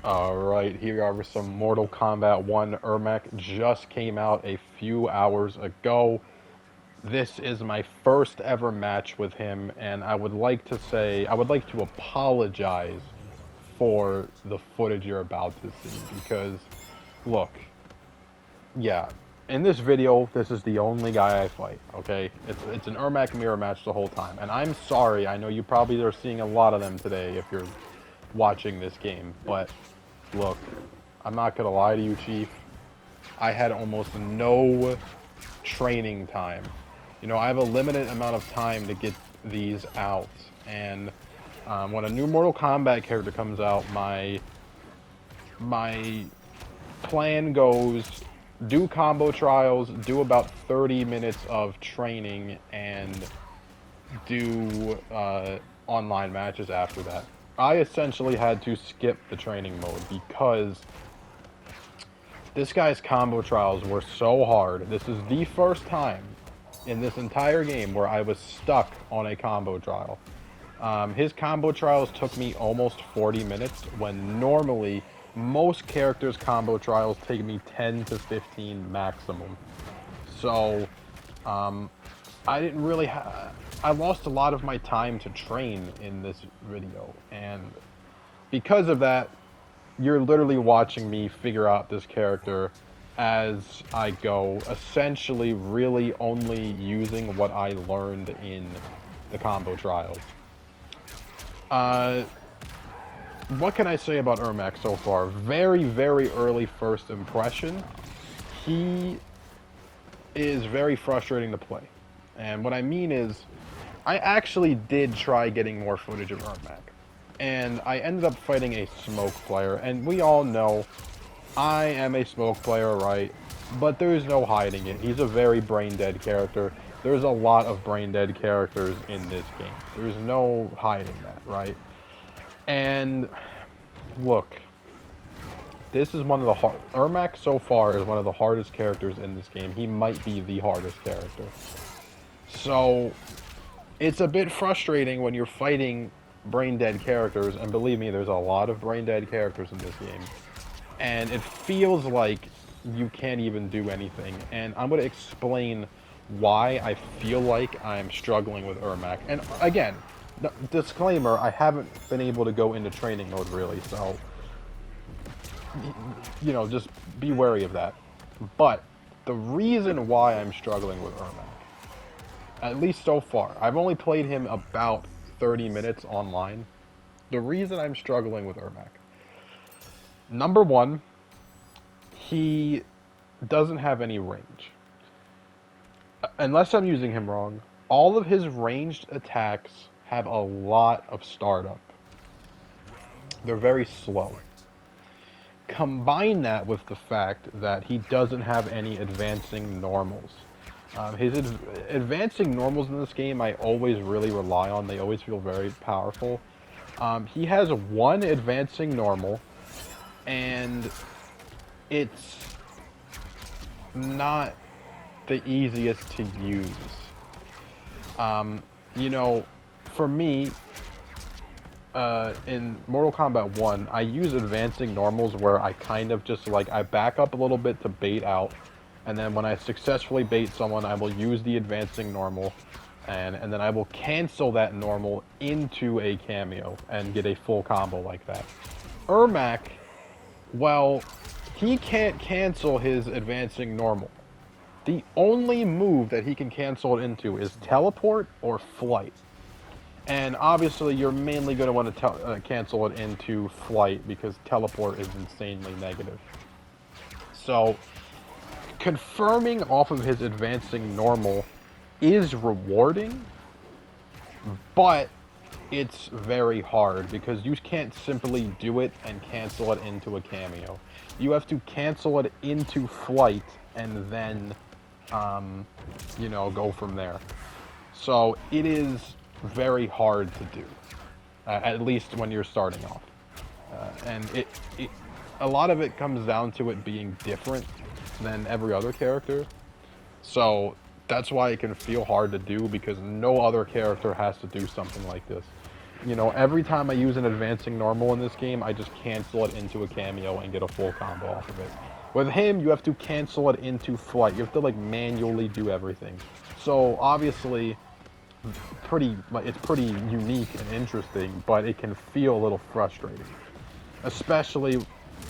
Alright, here are some Mortal Kombat 1 Ermac. Just came out a few hours ago. This is my first ever match with him, and I would like to apologize for the footage you're about to see, because, look, yeah, in this video, this is the only guy I fight, okay? It's an Ermac mirror match the whole time, and I'm sorry, I know you probably are seeing a lot of them today if you're watching this game, but look, I'm not gonna lie to you, Chief. I had almost no training time. You know, I have a limited amount of time to get these out, and when a new Mortal Kombat character comes out, my plan goes, do combo trials, do about 30 minutes of training, and do online matches after that. I essentially had to skip the training mode because this guy's combo trials were so hard. This is the first time in this entire game where I was stuck on a combo trial. His combo trials took me almost 40 minutes, when normally most characters' combo trials take me 10 to 15 maximum. So, I didn't really I lost a lot of my time to train in this video, and because of that, you're literally watching me figure out this character as I go, essentially really only using what I learned in the combo trials. What can I say about Ermac so far? Very, very early first impression. He is very frustrating to play. And what I mean is, I actually did try getting more footage of Ermac. And I ended up fighting a smoke player, and we all know I am a smoke player, right? But there's no hiding it. He's a very brain-dead character. There's a lot of brain-dead characters in this game. There's no hiding that, right? And look, this is one of the Ermac so far is one of the hardest characters in this game. He might be the hardest character. So, it's a bit frustrating when you're fighting brain-dead characters, and believe me, there's a lot of brain-dead characters in this game. And it feels like you can't even do anything. And I'm going to explain why I feel like I'm struggling with Ermac. And again, disclaimer, I haven't been able to go into training mode really, so, you know, just be wary of that. But the reason why I'm struggling with Ermac, at least so far, I've only played him about 30 minutes online. The reason I'm struggling with Ermac, number one, he doesn't have any range. Unless I'm using him wrong, all of his ranged attacks have a lot of startup. They're very slow. Combine that with the fact that he doesn't have any advancing normals. His advancing normals in this game I always really rely on. They always feel very powerful. He has one advancing normal, and it's not the easiest to use. You know, for me, in Mortal Kombat 1, I use advancing normals where I kind of just like, I back up a little bit to bait out, and then when I successfully bait someone, I will use the advancing normal, and then I will cancel that normal into a cameo and get a full combo like that. Ermac, well, he can't cancel his advancing normal. The only move that he can cancel it into is teleport or flight. And obviously, you're mainly going to want to cancel it into flight because teleport is insanely negative. So, confirming off of his advancing normal is rewarding, but it's very hard because you can't simply do it and cancel it into a cameo. You have to cancel it into flight and then, you know, go from there. So it is very hard to do, at least when you're starting off. And a lot of it comes down to it being different than every other character. So that's why it can feel hard to do, because no other character has to do something like this. you know, every time I use an advancing normal in this game, I just cancel it into a cameo and get a full combo off of it. With him, you have to cancel it into flight. You have to, like, manually do everything. So, obviously, it's pretty unique and interesting, but it can feel a little frustrating. Especially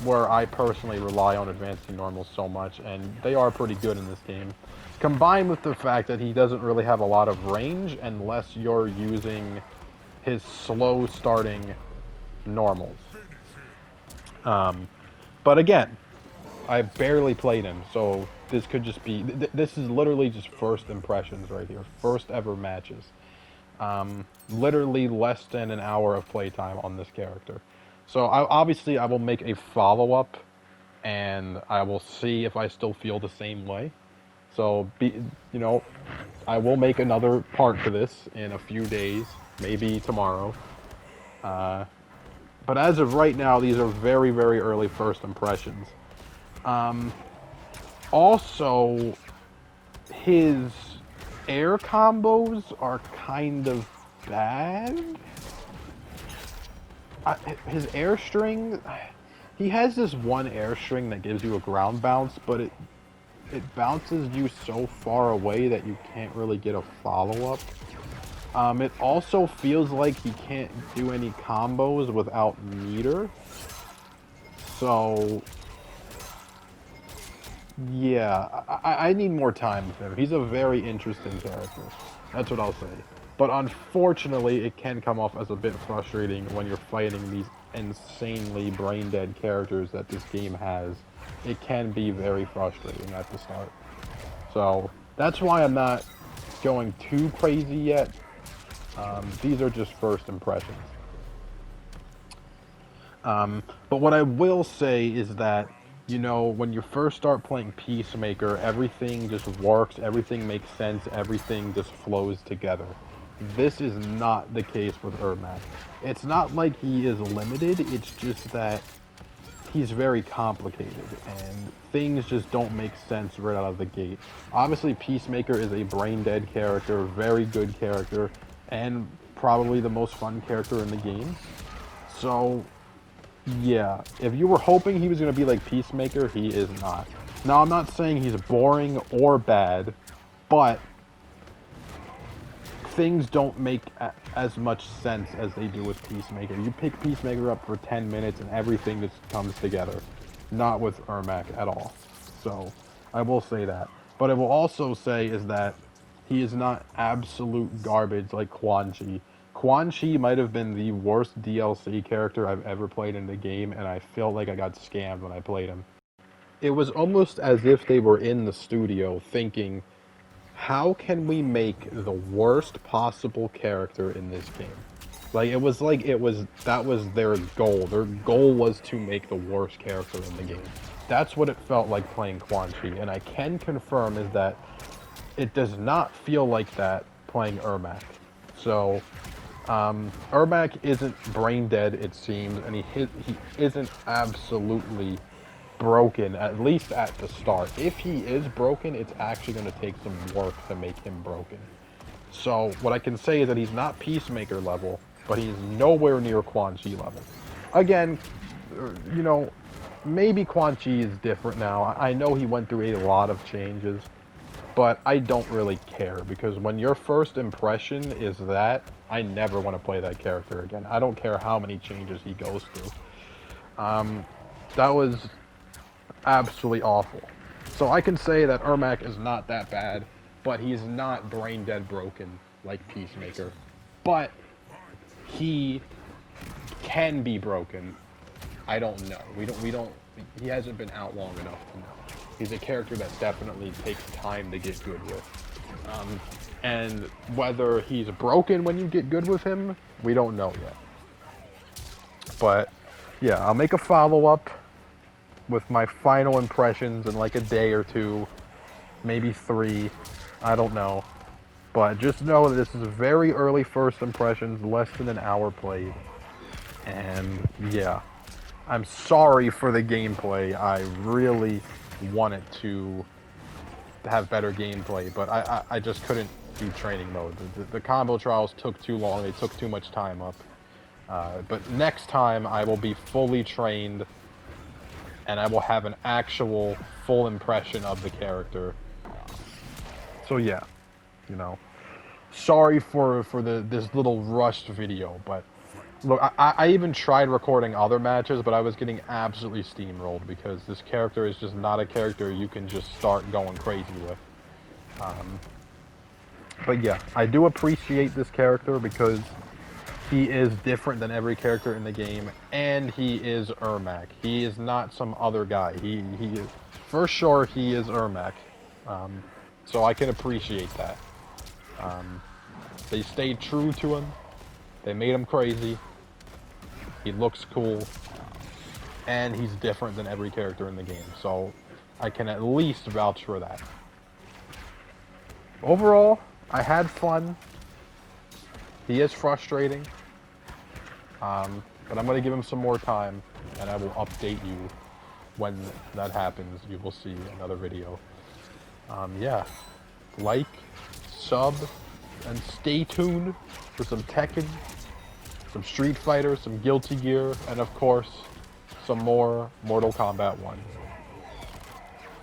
where I personally rely on advancing normals so much, and they are pretty good in this game. Combined with the fact that he doesn't really have a lot of range unless you're using his slow starting normals. But again, I barely played him, so this could just be, this is literally just first impressions right here. First ever matches. Literally less than an hour of playtime on this character. So obviously I will make a follow-up, and I will see if I still feel the same way. So, you know, I will make another part for this in a few days, maybe tomorrow. But as of right now, these are very, very early first impressions. Also, his air combos are kind of bad. His air string, he has this one air string that gives you a ground bounce, but it bounces you so far away that you can't really get a follow-up. It also feels like he can't do any combos without meter. So, yeah, I need more time with him. He's a very interesting character. That's what I'll say. But unfortunately, it can come off as a bit frustrating when you're fighting these insanely brain-dead characters that this game has. It can be very frustrating at the start. So, that's why I'm not going too crazy yet. These are just first impressions. But what I will say is that, you know, when you first start playing Peacemaker, everything just works, everything makes sense, everything just flows together. This is not the case with Ermac. It's not like he is limited, it's just that he's very complicated, and things just don't make sense right out of the gate. Obviously, Peacemaker is a brain-dead character, very good character, and probably the most fun character in the game. So, yeah, if you were hoping he was going to be like Peacemaker, he is not. Now, I'm not saying he's boring or bad, but things don't make as much sense as they do with Peacemaker. You pick Peacemaker up for 10 minutes and everything just comes together. Not with Ermac at all. So, I will say that. But I will also say is that he is not absolute garbage like Quan Chi. Quan Chi might have been the worst DLC character I've ever played in the game, and I felt like I got scammed when I played him. It was almost as if they were in the studio thinking, how can we make the worst possible character in this game? That was their goal. Their goal was to make the worst character in the game. That's what it felt like playing Quan Chi, and I can confirm is that it does not feel like that playing Ermac. So, Ermac isn't brain dead, it seems, and he isn't absolutely broken, at least at the start. If he is broken, it's actually going to take some work to make him broken. So, what I can say is that he's not Peacemaker level, but he's nowhere near Quan Chi level. Again, you know, maybe Quan Chi is different now. I know he went through a lot of changes, but I don't really care, because when your first impression is that, I never want to play that character again. I don't care how many changes he goes through. That was absolutely awful. So I can say that Ermac is not that bad, but he's not brain dead broken like Peacemaker. But he can be broken. I don't know. He hasn't been out long enough to know. He's a character that definitely takes time to get good with. And whether he's broken when you get good with him, we don't know yet. But yeah, I'll make a follow-up with my final impressions in like a day or two, maybe 3, I don't know. But just know that this is very early first impressions, less than an hour played. And yeah, I'm sorry for the gameplay. I really wanted to have better gameplay, but I just couldn't do training mode. The combo trials took too long, they took too much time up. But next time I will be fully trained and I will have an actual full impression of the character. So yeah, you know, sorry for this little rushed video, but look, I even tried recording other matches, but I was getting absolutely steamrolled because this character is just not a character you can just start going crazy with. But yeah, I do appreciate this character because he is different than every character in the game, and he is Ermac. He is not some other guy. He is, for sure, he is Ermac. So I can appreciate that. They stayed true to him. They made him crazy. He looks cool. And he's different than every character in the game. So I can at least vouch for that. Overall, I had fun. He is frustrating. But I'm going to give him some more time. And I will update you when that happens. You will see another video. Yeah. Like, sub, and stay tuned for some Tekken, some Street Fighter, some Guilty Gear, and of course, some more Mortal Kombat 1.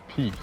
Peace.